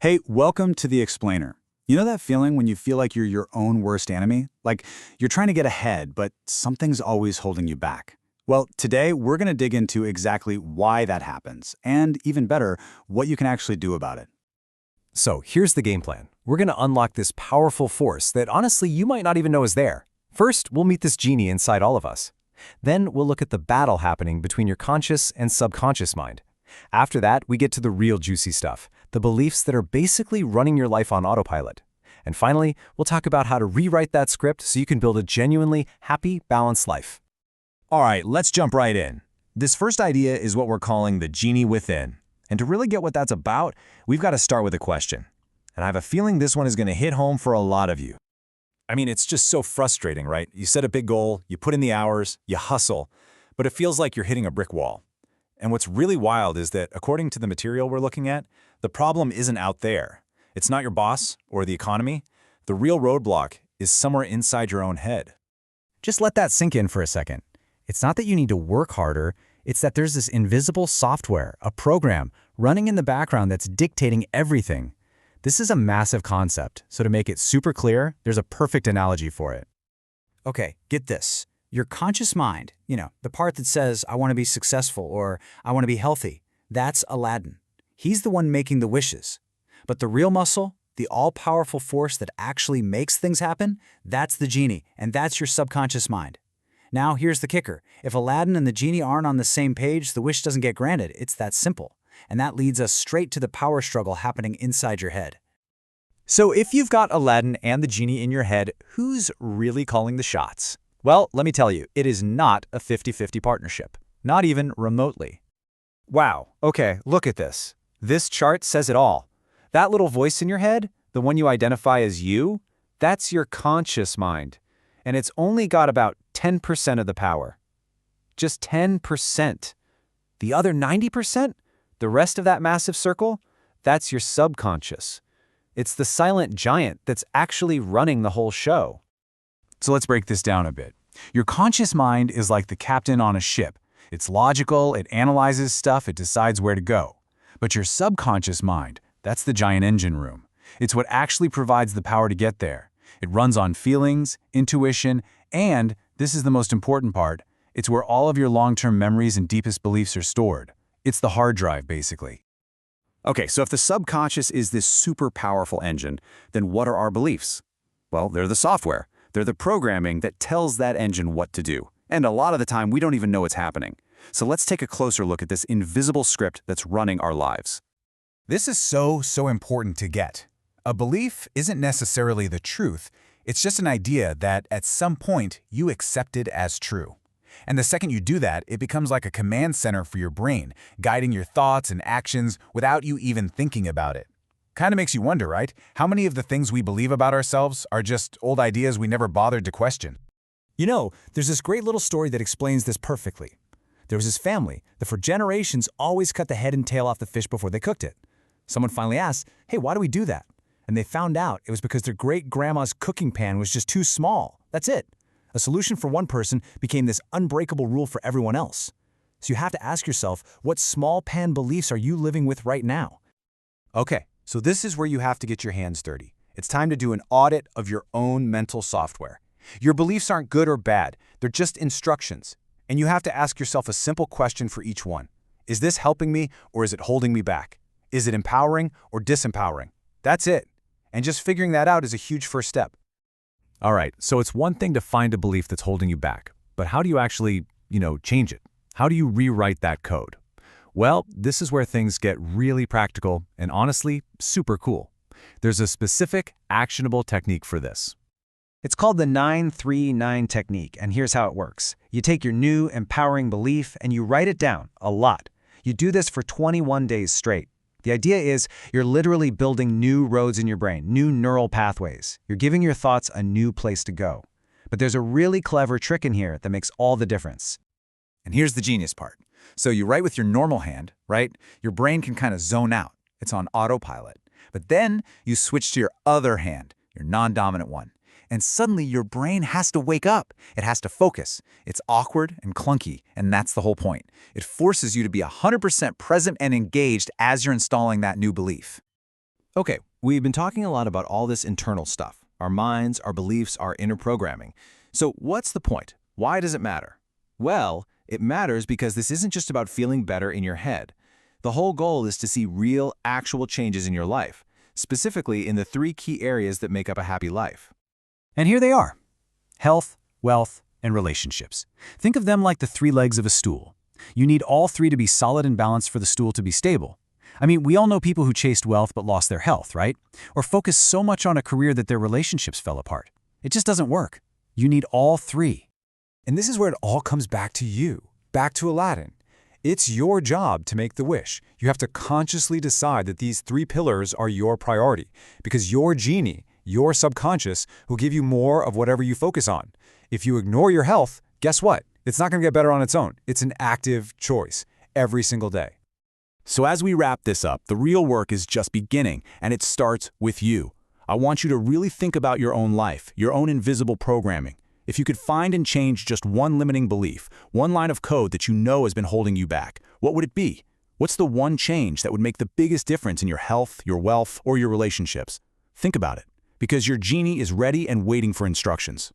Hey, welcome to The Explainer. You know that feeling when you feel like you're your own worst enemy? Like you're trying to get ahead, but something's always holding you back. Well, today we're going to dig into exactly why that happens, and even better, what you can actually do about it. So here's the game plan. We're going to unlock this powerful force that honestly you might not even know is there. First, we'll meet this genie inside all of us. Then we'll look at the battle happening between your conscious and subconscious mind. After that, we get to the real juicy stuff, the beliefs that are basically running your life on autopilot. And finally, we'll talk about how to rewrite that script so you can build a genuinely happy, balanced life. All right, let's jump right in. This first idea is what we're calling the genie within. And to really get what that's about, we've got to start with a question. And I have a feeling this one is going to hit home for a lot of you. I mean, it's just so frustrating, right? You set a big goal, you put in the hours, you hustle, but it feels like you're hitting a brick wall. And what's really wild is that, according to the material we're looking at, the problem isn't out there. It's not your boss or the economy. The real roadblock is somewhere inside your own head. Just let that sink in for a second. It's not that you need to work harder, it's that there's this invisible software, a program, running in the background that's dictating everything. This is a massive concept, so to make it super clear, there's a perfect analogy for it. Okay, get this. Your conscious mind, the part that says, I want to be successful or I want to be healthy, that's Aladdin. He's the one making the wishes. But the real muscle, the all-powerful force that actually makes things happen, that's the genie, and that's your subconscious mind. Now, here's the kicker. If Aladdin and the genie aren't on the same page, the wish doesn't get granted. It's that simple. And that leads us straight to the power struggle happening inside your head. So if you've got Aladdin and the genie in your head, who's really calling the shots? Well, let me tell you, it is not a 50-50 partnership. Not even remotely. Wow, okay, look at this. This chart says it all. That little voice in your head, the one you identify as you, that's your conscious mind. And it's only got about 10% of the power. Just 10%. The other 90%, the rest of that massive circle, that's your subconscious. It's the silent giant that's actually running the whole show. So let's break this down a bit. Your conscious mind is like the captain on a ship. It's logical, it analyzes stuff, it decides where to go. But your subconscious mind, that's the giant engine room. It's what actually provides the power to get there. It runs on feelings, intuition, and, this is the most important part, it's where all of your long-term memories and deepest beliefs are stored. It's the hard drive, basically. Okay, so if the subconscious is this super powerful engine, then what are our beliefs? Well, they're the software. They're the programming that tells that engine what to do. And a lot of the time, we don't even know what's happening. So let's take a closer look at this invisible script that's running our lives. This is so important to get. A belief isn't necessarily the truth. It's just an idea that at some point you accepted as true. And the second you do that, it becomes like a command center for your brain, guiding your thoughts and actions without you even thinking about it. Kind of makes you wonder, right? How many of the things we believe about ourselves are just old ideas we never bothered to question? You know, there's this great little story that explains this perfectly. There was this family that for generations always cut the head and tail off the fish before they cooked it. Someone finally asked, hey, why do we do that? And they found out it was because their great-grandma's cooking pan was just too small. That's it. A solution for one person became this unbreakable rule for everyone else. So you have to ask yourself, what small pan beliefs are you living with right now? Okay, so this is where you have to get your hands dirty. It's time to do an audit of your own mental software. Your beliefs aren't good or bad, they're just instructions. And you have to ask yourself a simple question for each one. Is this helping me or is it holding me back? Is it empowering or disempowering? That's it. And just figuring that out is a huge first step. All right, so it's one thing to find a belief that's holding you back, but how do you actually, change it? How do you rewrite that code? Well, this is where things get really practical and honestly, super cool. There's a specific, actionable technique for this. It's called the 9-3-9 technique, and here's how it works. You take your new, empowering belief and you write it down, a lot. You do this for 21 days straight. The idea is you're literally building new roads in your brain, new neural pathways. You're giving your thoughts a new place to go. But there's a really clever trick in here that makes all the difference. And here's the genius part. So you write with your normal hand, right? Your brain can kind of zone out. It's on autopilot. But then you switch to your other hand, your non-dominant one. And suddenly your brain has to wake up. It has to focus. It's awkward and clunky, and that's the whole point. It forces you to be 100% present and engaged as you're installing that new belief. Okay, we've been talking a lot about all this internal stuff. Our minds, our beliefs, our inner programming. So what's the point? Why does it matter? Well, it matters because this isn't just about feeling better in your head. The whole goal is to see real, actual changes in your life, specifically in the 3 key areas that make up a happy life. And here they are: health, wealth, and relationships. Think of them like the 3 legs of a stool. You need all 3 to be solid and balanced for the stool to be stable. I mean, we all know people who chased wealth but lost their health, right? Or focused so much on a career that their relationships fell apart. It just doesn't work. You need all 3. And this is where it all comes back to you, back to Aladdin. It's your job to make the wish. You have to consciously decide that these 3 pillars are your priority, because your genie, your subconscious, will give you more of whatever you focus on. If you ignore your health, guess what? It's not going to get better on its own. It's an active choice every single day. So as we wrap this up, the real work is just beginning, and it starts with you. I want you to really think about your own life, your own invisible programming. If you could find and change just one limiting belief, one line of code that you know has been holding you back, what would it be? What's the one change that would make the biggest difference in your health, your wealth, or your relationships? Think about it, because your genie is ready and waiting for instructions.